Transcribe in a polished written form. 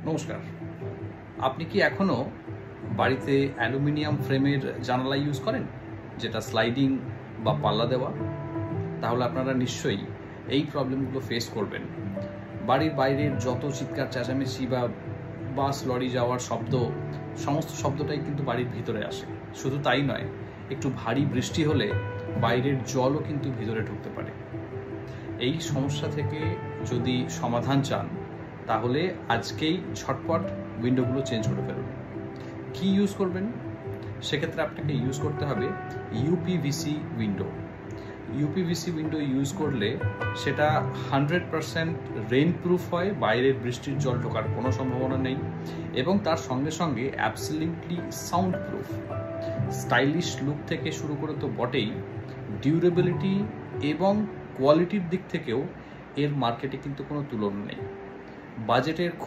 নমস্কার। আপনি কি এখনো বাড়িতে অ্যালুমিনিয়াম ফ্রেমের জানালা ইউজ করেন, যেটা স্লাইডিং বা পাল্লা দেওয়া? তাহলে আপনারা নিশ্চয়ই এই প্রবলেমগুলো ফেস করবেন। বাড়ির বাইরের যত চিৎকার চেঁচামেচি বা বাস লরি যাওয়ার শব্দ, সমস্ত শব্দটাই কিন্তু বাড়ির ভিতরে আসে। শুধু তাই নয়, একটু ভারী বৃষ্টি হলে বাইরের জলও কিন্তু ভিতরে ঢুকতে পারে। এই সমস্যা থেকে যদি সমাধান চান, তাহলে আজকেই ঝটপট উইন্ডোগুলো চেঞ্জ করে ফেলুন। কি ইউজ করবেন? সেক্ষেত্রে আপনাকে ইউজ করতে হবে uPVC window. UPVC window use করলে সেটা 100% রেইন প্রুফ হয়, বাইরের বৃষ্টির জল ঢোকার কোনো সম্ভাবনা নেই, এবং তার সঙ্গে সঙ্গে absolutely sound proof. Stylish look থেকে শুরু করে তো বটেই, ডিউরেবিলিটি এবং কোয়ালিটির দিক থেকেও এর মার্কেটে কিন্তু কোনো তুলনা নেই। বাজেটের